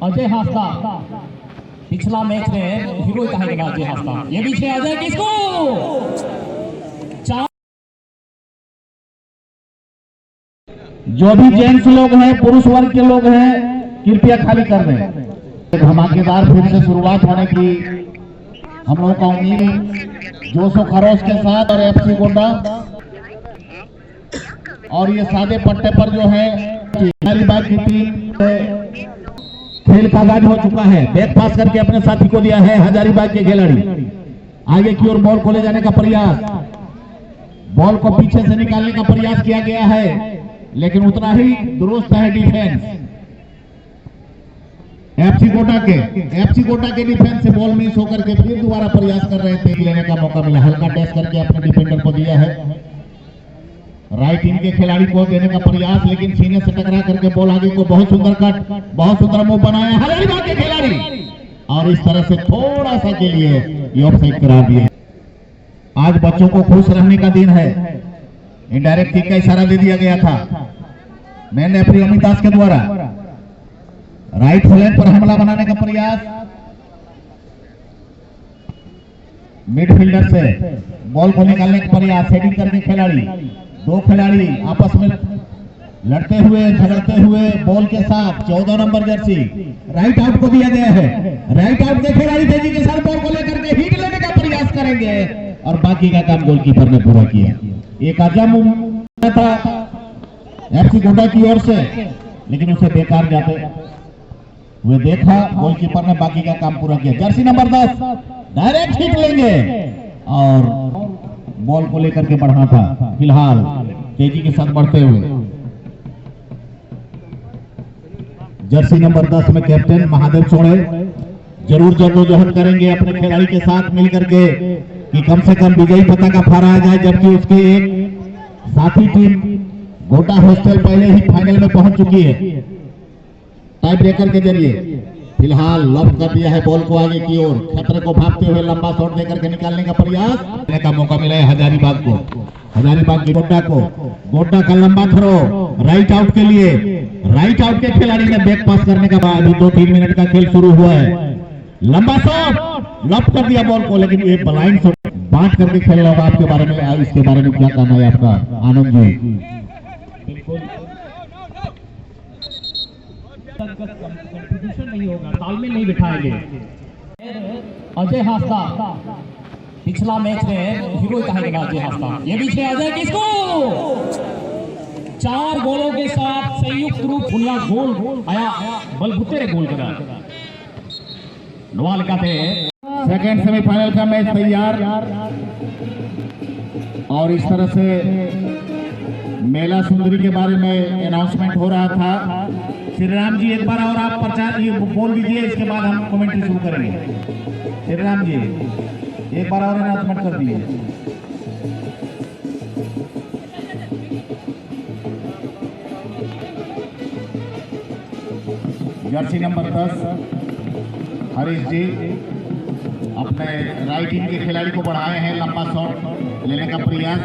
अजय हास्ता पिछला मैच में हीरो कहा गया अजय हास्ता। ये पीछे अजय किसको जो भी जेंट्स लोग हैं, पुरुष वर्ग के लोग हैं, कृपया खाली कर दें। धमाकेदार फिर से शुरुआत होने की हम लोगों का उम्मीद जोशो खरोश के साथ। और एफसी गोंडा और ये सादे पट्टे पर जो है हजारीबाग की टीम खेल का आगाज हो चुका है। बैक पास करके अपने साथी को दिया है हजारीबाग के खिलाड़ी। आगे की ओर बॉल को ले जाने का प्रयास, बॉल को पीछे से निकालने का प्रयास किया गया है, लेकिन उतना ही दुरुस्त है डिफेंस एफसी गोटा के डिफेंस से बॉल मिस होकर के फिर दोबारा प्रयास कर रहे थे, लेने का मौका मिला। हल्का टच करके अपने डिफेंडर को दिया है, राइट इन के खिलाड़ी को देने का प्रयास, लेकिन सीने से टकरा करके बॉल आगे को बहुत सुंदर कट, बहुत सुंदर मूव बनाया हजारीबाग के खिलाड़ी, और इस तरह से थोड़ा सा के लिए ये ऑफसाइड करार दिए। आज बच्चों को खुश रहने का दिन है। इनडायरेक्ट किक का इशारा दे दिया गया था मैन रेफरी अमित दास के द्वारा। राइट फ्लैंक पर हमला बनाने का प्रयास, मिडफील्डर से बॉल को निकालने का प्रयास, हेडिंग करके खिलाड़ी, दो खिलाड़ी आपस में लड़ते हुए झगड़ते हुए बॉल के साथ 14 नंबर जर्सी राइट आउट को दिया गया है। राइट आउट के खिलाड़ी तेजी के साथ बॉल को लेकर के हिट लेने का प्रयास करेंगे, और बाकी का काम गोलकीपर ने पूरा किया। एक आजम था एफसी गोंडा की ओर से, लेकिन उसे बेकार जाते हुए देखा, गोलकीपर ने बाकी का काम पूरा किया। जर्सी नंबर 10 डायरेक्ट हिट लेंगे और बॉल को लेकर के बढ़ना था, फिलहाल तेजी के साथ बढ़ते हुए। जर्सी नंबर 10 में कैप्टन महादेव सोड़े जरूर जद्दोजहद करेंगे अपने खिलाड़ी के साथ मिलकर के कि कम से कम विजयी पताका फहराया जाए, जबकि उसके एक साथी टीम गोटा हॉस्टल पहले ही फाइनल में पहुंच चुकी है। टाई ब्रेकर के जरिए फिलहाल लॉफ्ट कर दिया है बॉल को आगे की ओर, खतरे को भागते हुए लंबा शॉट देकर के निकालने का प्रयास करने का मौका मिला है हजारीबाग को, हजारीबाग की गोड्डा को। गोड्डा का लंबा थ्रो राइट आउट के लिए, राइट आउट के खिलाड़ी ने बैक पास करने का बाद अभी 2-3 मिनट का खेल शुरू हुआ है। लंबा शॉट लॉफ्ट कर दिया बॉल को, लेकिन ये ब्लाइंड शॉट बांट करके खेलना होगा। आपके बारे में, इसके बारे में क्या कहना है आपका आनंद जी? कंपटीशन नहीं होगा, तालमेल नहीं बिठाएंगे। अजय हास्ता पिछला मैच में हीरो कहा गया अजय हास्ता। ये पीछे अजय किसको 4 गोलों के साथ संयुक्त रूप बुनियाद गोल आया, बलबुते गोल करा नवाल का थे। सेकेंड सेमीफाइनल का मैच तैयार, और इस तरह से मेला सुंदरी के बारे में अनाउंसमेंट हो रहा था। श्री राम जी एक बार और आप प्रचार बोल दीजिए, इसके बाद हम कमेंट्री शुरू करेंगे। श्री राम जी एक बार और अनाउंसमेंट कर दीजिए। जर्सी नंबर 10 हरीश जी अपने राइट इन के खिलाड़ी को बढ़ाए हैं, लंबा शॉट लेने का प्रयास,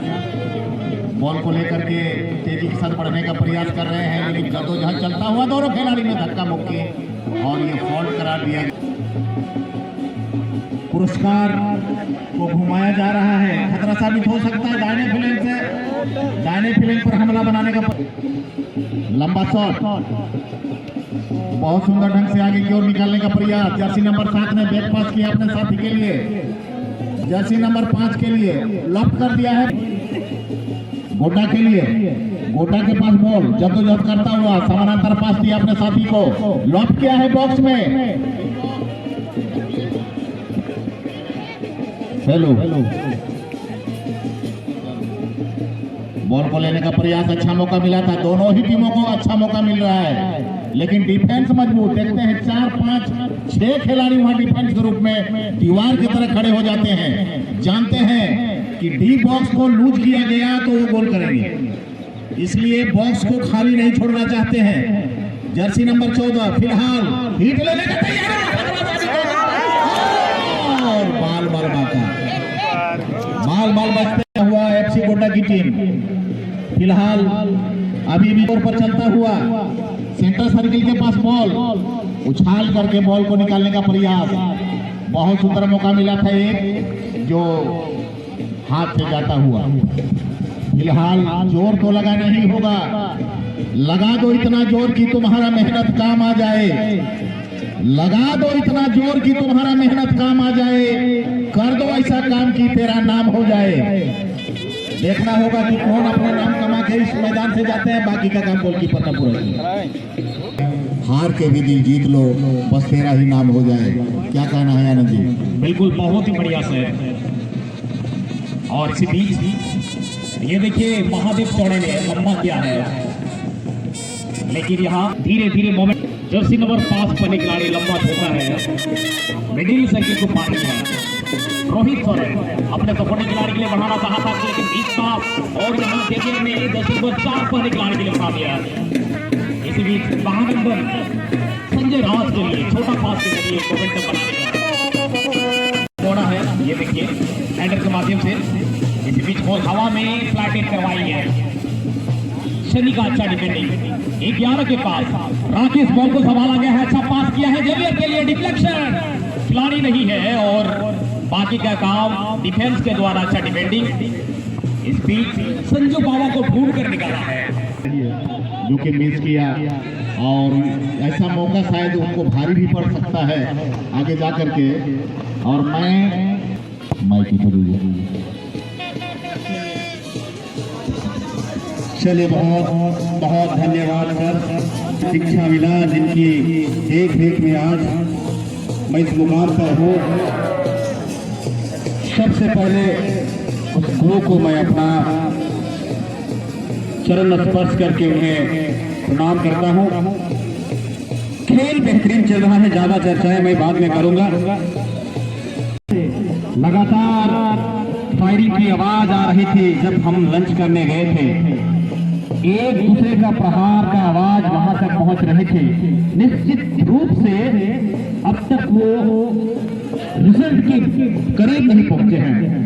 बॉल को लेकर के तेजी के साथ बढ़ने का प्रयास कर रहे हैं, लेकिन जद्दोजहद चलता हुआ दोनों खिलाड़ी ने धक्का मुक्की और ये फॉल्ट करार दिया। पुरस्कार को घुमाया जा रहा है, खतरा साबित हो सकता है दाहिने फ्लैंक से, दाहिने फ्लैंक पर हमला बनाने का लंबा शॉट बहुत सुंदर ढंग से आगे की ओर निकालने का प्रयास। जर्सी नंबर 7 ने बैक पास किया अपने साथी के लिए, जर्सी नंबर 5 के लिए लॉफ्ट कर दिया है गोटा के लिए। गोटा के पास बॉल जद्दोजहद करता हुआ समानांतर पास दिया अपने साथी को, लॉफ्ट किया है बॉक्स में। हेलो बॉल को लेने का प्रयास, अच्छा मौका मिला था, दोनों ही टीमों को अच्छा मौका मिल रहा है, लेकिन डिफेंस मजबूत। देखते हैं 4, 5, 6 खिलाड़ी वहां डिफेंस के रूप में दीवार की तरह खड़े हो जाते हैं। जानते हैं कि डी बॉक्स को लूज किया गया तो वो गोल करेंगे, इसलिए बॉक्स को खाली नहीं छोड़ना चाहते हैं। जर्सी नंबर 14 फिलहाल हिट लेने का तैयार और बाल बचते हुआ एफसी गोंडा की टीम फिलहाल अभी भी पर चलता हुआ सेंटर सर्किल के पास बॉल उछाल करके बॉल को निकालने का प्रयास, बहुत सुंदर मौका मिला था एक जो हाथ से जाता हुआ। फिलहाल जोर तो लगा नहीं होगा, लगा दो इतना जोर कि तुम्हारा मेहनत काम आ जाए, लगा दो इतना जोर कि तुम्हारा मेहनत काम आ जाए, कर दो ऐसा काम कि तेरा नाम हो जाए। देखना होगा कि कौन अपना नाम कमा के इस मैदान से जाते हैं, बाकी का काम गोलकीपर का पूरा। हार के भी दिल जीत लो, बस तेरा ही नाम हो जाए। क्या कहना है आनंद जी? बिल्कुल, बहुत ही बढ़िया सर। और इसी बीच ये देखिए महादेव चौड़े ने लंबा किया है, लेकिन यहाँ धीरे धीरे मोमेंट। जर्सी नंबर 5 पर खिलाड़ी लंबा धोखा है, मिडिल सर्किल को पार किया। रोहित सोरेन अपने सपोर्ट खिलाड़ी के लिए बढ़ाना चाहता था, लेकिन बीच का और यहाँ देखिए में जर्सी नंबर 4 पर खिलाड़ी के लिए बढ़ा दिया। इसी बीच महानंदन संजय राज के लिए छोटा पास के जरिए मोमेंटम बनाने का दौड़ा है। ये देखिए हैंडर के माध्यम से इसी बीच बॉल हवा में फ्लैटेड करवाई है। शनि का अच्छा डिफेंडिंग 11 के पास राकेश बॉल को संभाला गया है, अच्छा पास किया है जेवियर के लिए, डिफ्लेक्शन, खिलाड़ी नहीं है और बाकी का काम डिफेंस के द्वारा अच्छा डिफेंडिंग। इस बीच संजू बाबा को ढूंढ कर निकाला है जो कि मिस किया, और ऐसा मौका शायद उनको भारी भी पड़ सकता है आगे जा करके। और मैं की चलिए, बहुत बहुत धन्यवाद सर, शिक्षा मिला जिनकी देख रेख में आज मैं इस मुकाम पर हूँ। सबसे पहले उस गुरु को मैं अपना चरण स्पर्श करके उन्हें प्रणाम करता हूँ। खेल बेहतरीन चल रहा है, ज्यादा चर्चाएं मैं बाद में करूंगा। लगातार फायरिंग की आवाज आ रही थी जब हम लंच करने गए थे, एक दूसरे का प्रहार का आवाज वहां तक पहुंच रहे थे। निश्चित रूप से अब तक वो रिजल्ट के करीब नहीं पहुंचे हैं।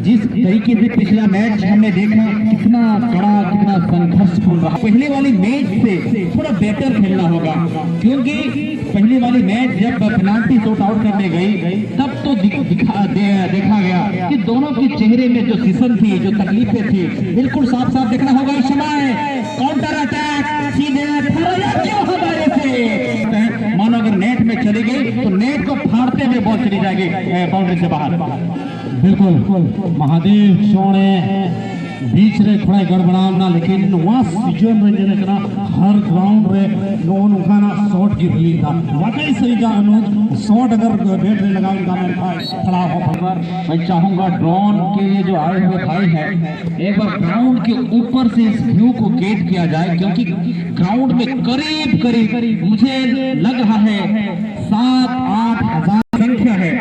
जिस तरीके से पिछला मैच हमने देखा, कितना कड़ा, कितना संघर्षपूर्ण रहा। पहले वाली मैच से थोड़ा बेहतर खेलना होगा, क्योंकि पहले वाली मैच जब पेनाल्टी शॉट आउट करने गई तब तो देखा गया कि दोनों के चेहरे में जो सिसन थी, जो तकलीफें थी, बिल्कुल साफ साफ देखना होगा। इस समय काउंटर अटैक सीधे हमारे से, मानो अगर नेट में चली गई तो नेट को फाड़ते हुए बॉल चली जाएगी बाउंड्री से बाहर। बिल्कुल महादेव चौड़े बीच रे थोड़ा गड़बड़ावना, लेकिन वहाँ सीजन रंजन करा हर ग्राउंड रे लोन उखाना शॉट गिरली था। वाकई सही का अनुज शॉट अगर बैट रे लगा उनका मैं खड़ा हो पर मैं चाहूंगा ड्रोन के ये जो आए हुए भाई हैं, एक बार ग्राउंड के ऊपर से इस व्यू को गेट किया जाए, क्योंकि ग्राउंड में करीब करीब मुझे लग रहा है 7-8 हजार संख्या है।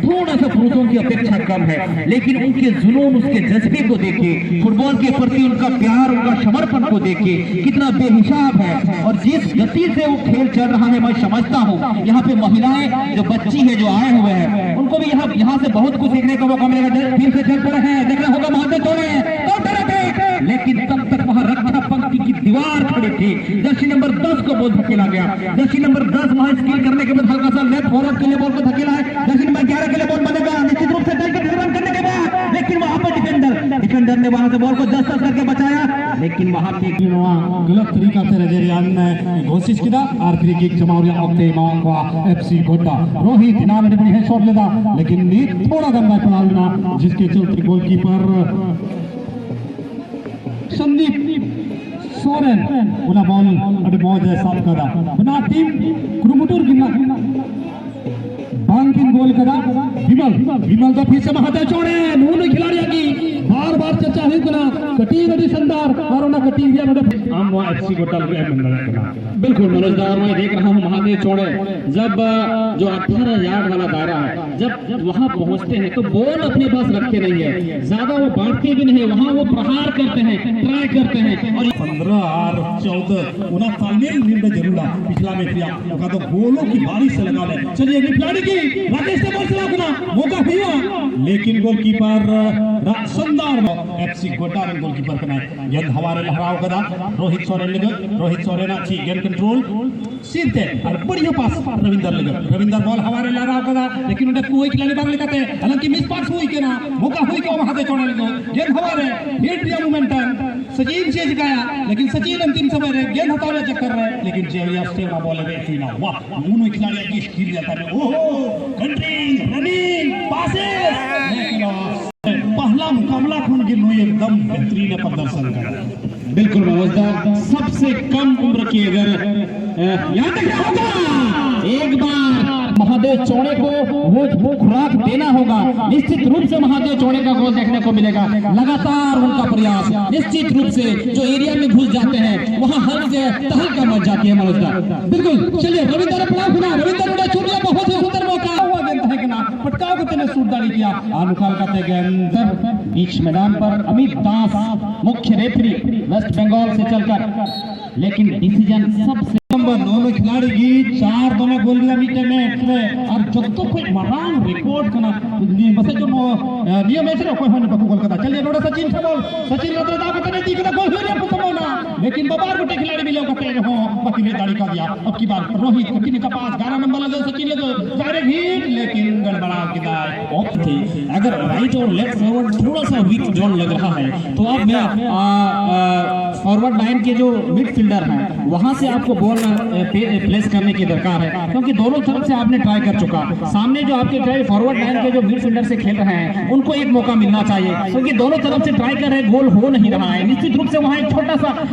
थोड़ा सा पुरुषों की अपेक्षा कम है, लेकिन उनके जुनून, उसके जज्बे को देखिए, फुटबॉल के प्रति उनका प्यार, उनका समर्पण को देखिए कितना बेहिसाब है। और जिस गति से वो खेल चल रहा है, मैं समझता हूँ यहाँ पे महिलाएं जो बच्ची है, जो आए हुए हैं, उनको भी यहाँ से बहुत कुछ सीखने का मौका मिलेगा। फिर से चल पड़े हैं, देखना होगा महादेव चौड़े, लेकिन तब तक वहां रक्षा पंक्ति की दीवार खड़ी थी। जर्सी नंबर 10 को बॉल धकेला गया। जर्सी नंबर 10 वहां स्किल करने के बाद हल्का सा लेफ्ट फॉरवर्ड के लिए बॉल को धकेला है। जर्सी नंबर 11 के लिए बॉल बनेगा निश्चित रूप से रन करने के बाद, लेकिन वहां पर डिफेंडर ने वहां से बॉल को जस्ट करके बचाया, लेकिन वहां पे गलत तरीका से नजरिया ने कोशिश किया और फ्री किक जमावरिया ऑक्टे मांगवा एफसी गोड्डा रोहित दिनाल ने बड़ी शॉट लेदा, लेकिन थोड़ा गंदा खिलाड़ी जिसके चलते गोलकीपर संदीप सोरेन उन्हें बॉल अभी बहुत साफ करा बना टीम क्रुमुटूर गिना बैंकिंग गोल करा विमल तो फिर से महादेव चौड़े नून खिलाड़ियों की बार चर्चा हुई कटी शानदार और उन्हें कटी दिया एफसी गोड्डा। बिल्कुल मनोज और मैं देख रहा हूँ महादेव चौड़े जब जो 18 यार्ड वाला दायरा है, जब वहां पहुंचते हैं तो बॉल अपने पास रखते नहीं है, ज्यादा वो बांटते भी नहीं, वहां वो प्रहार करते हैं, ट्राई करते हैं। और 15 और 14 उन्हें तालमेल मिलना जरूर है। पिछला मैच तो गोलों की बारिश से लगा ले। चलिए खिलाड़ी की राकेश ने बॉल चला मौका हुआ, लेकिन गोलकीपर शानदार एफसी गोड्डा ने गोलकीपर बनाए। यद हमारे लहराव कदा रोहित सोरेन लगे रोहित सोरेन अच्छी गेम कंट्रोल सीधे और बढ़िया पास रविंदर लगे रविंदर बॉल हमारे ला रहा होगा लेकिन उन्हें कोई खिलाड़ी बाग लेते हैं हालांकि मिस पास हुई के ना मौका हुई के वहां से छोड़ने लगे गेंद हमारे हिट दिया मोमेंटम सचिन से जगाया लेकिन सचिन अंतिम समय रे गेंद हटाने चक्कर रहे लेकिन जेविया स्टेवा बॉल में थी ना वाह दोनों खिलाड़ी की स्किल जाता है ओहो कंट्रिंग रनिंग पासेस लेकिन पहला मुकाबला खून के लिए एकदम बेहतरीन प्रदर्शन कर बिल्कुल मनोजदार सबसे कम उम्र की अगर यहाँ तक होगा एक बार महादेव चौड़े को वो खुराक देना होगा निश्चित रूप से महादेव चौड़े का गोल देखने को मिलेगा लगातार उनका प्रयास निश्चित रूप से जो एरिया में घुस जाते हैं वहां हर जगह तहलका मच जाती है मनोजदार बिल्कुल चलिए रविंदर रविंदर छूट गया बहुत ही सुंदर मौका हुआ गेंद है कि ना पटकाव को तेने सूटदारी किया अनुकाल का गेंद बीच मैदान पर अमित दास मुख्य रेफरी वेस्ट बंगाल से चलकर लेकिन डिसीजन सबसे नंबर दोनों खिलाड़ी की 4 दोनों गोल मीटर में और जो तो कोई महान रिकॉर्ड करना बस जो नियम है कोई होने पर कोलकाता चलिए नोड़ा सचिन से बोल सचिन रत्नदा को तने दिखना गोल हो गया संभावना लेकिन बाबर गुटे खिलाड़ी भी लोग कहते हो बाकी ने गाड़ी का दिया अब की बात रोहित कठिन का पास 11 नंबर लगे सचिन लगे डायरेक्ट हिट लेकिन गड़बड़ा के दाए ऑफ थी अगर राइट और लेफ्ट फॉरवर्ड थोड़ा सा वीक जोन लग रहा है तो अब मैं फॉरवर्ड लाइन के जो मिडफील्डर हैं वहां से आपको बॉल प्लेस करने की दरकार है क्योंकि दोनों तरफ से आपने ट्राई कर चुका सामने जो आपके फॉरवर्ड लाइन के जो मिडफील्डर से खेल रहे हैं उनको एक मौका मिलना चाहिए क्योंकि दोनों तरफ से ट्राई कर रहे गोल हो नहीं रहा है निश्चित रूप से वहां एक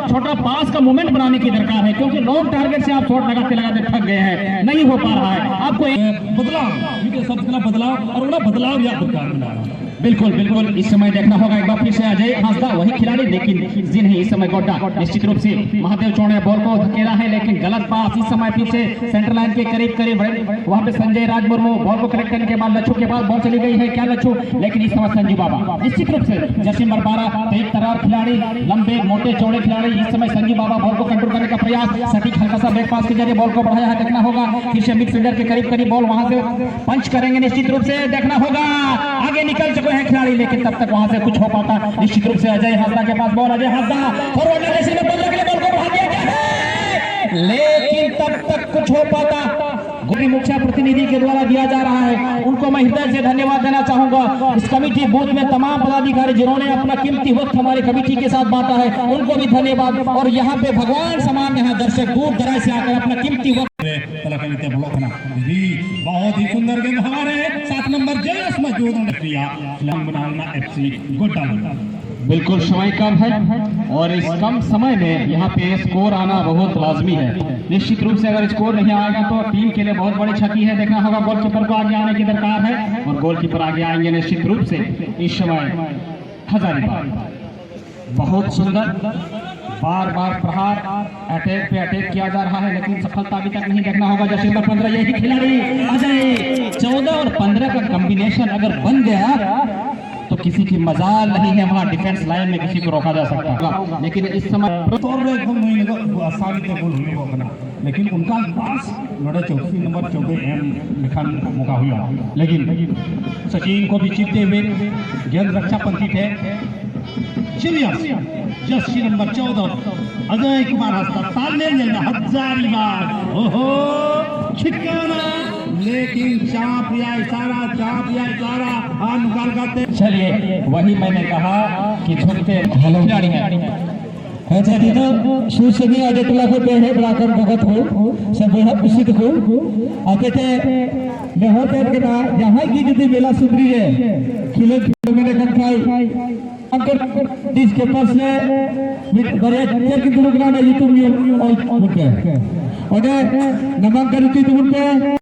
छोटा पास का मोमेंट बनाने की दरकार है क्योंकि लॉन्ग टारगेट से आप शॉट लगाते थक गए हैं नहीं हो पा रहा है आपको बदलाव बदलाव और उन्हें बदलाव या बिल्कुल बिल्कुल इस समय देखना होगा एक बार फिर से अजय हांसदा वही खिलाड़ी लेकिन जिन्हें इस समय गोड्डा निश्चित रूप से महादेव चौड़े बॉल को धकेला है लेकिन गलत पास इस समय पीछे सेंटर लाइन के करीब वहां पे संजय राज मुर्मू बॉल को कलेक्ट करने के बाद लच्छू के पास बॉल चली गई है क्या लच्छू लेकिन इस समय संजू बाबा निश्चित रूप से जर्सी नंबर 12 तेज तरार खिलाड़ी लंबे मोटे चौड़े खिलाड़ी इस समय संजू बाबा बॉल को कंट्रोल करने का प्रयास सटीक हल्का सा बैक पास के जरिए बॉल को बढ़ाया है देखना होगा फिर से मिडफील्डर के करीब बॉल वहां से पंच करेंगे निश्चित रूप से देखना होगा आगे निकल चुके हैं खिलाड़ी लेकिन तब तक वहां से कुछ हो पाता निश्चित रूप से अजय हांसदा के पास ball Ajay Hansda forward line में बॉल के लिए बॉल को बढ़ा दिया गया है लेकिन तब तक कुछ हो पाता गोली मुखिया प्रतिनिधि के द्वारा दिया जा रहा है उनको मैं हृदय से धन्यवाद देना चाहूंगा इस कमेटी बूथ में तमाम पदाधिकारी जिन्होंने अपना कीमती वक्त हमारे कमेटी के साथ बांटा है उनको भी धन्यवाद और यहाँ पे भगवान समान यहाँ दर्शक दूर दराज से आकर अपना कीमती वक्त बहुत ही सुंदर गेंद हमारे 7 नंबर जयस मजदूर FC गोड्डा बिल्कुल समय कम है और इस कम समय में यहाँ पे स्कोर आना बहुत लाजमी है निश्चित रूप से अगर स्कोर नहीं आएगा तो टीम के लिए बहुत बड़ी क्षति है देखना होगा गोलकीपर को आगे आने की दरकार है और गोलकीपर आगे आएंगे निश्चित रूप से इस समय हजारीबाग बहुत सुंदर बार प्रहार अटैक पे अटैक किया जा रहा है लेकिन सफलता अभी तक नहीं देखना होगा जैसे नंबर 15 यही खिलाड़ी अजय 14 और 15 का कॉम्बिनेशन अगर बन गया तो किसी की मजाल नहीं है वहां डिफेंस लाइन में किसी को रोका जा सकता लेकिन इस समय लेकिन उनका पास नोड़ा 34 नंबर 14 लिखन मौका हुआ लेकिन सचिन को भी चिपते हुए गेंद रक्षा पंथी थे जर्सी नंबर 14 अजय कुमार हांसदा तालमेल लेना हजारीबाग ओहो छिक्काना लेकिन चाप या इशारा निकाल करते चलिए वही मैंने कहा कि झुकते खिलाड़ी हैं अच्छा दीदा शिवसेनी अजयला को पेहे ब्लाकर भगत हो सब बेहद प्रसिद्ध हो आते थे बेहद के ना जहां की यदि मेला सुधरी है खिले मेरे खाई अंकर दिस के पास से बड़े की दुर्गना में यूट्यूब में और नमन करती तुमके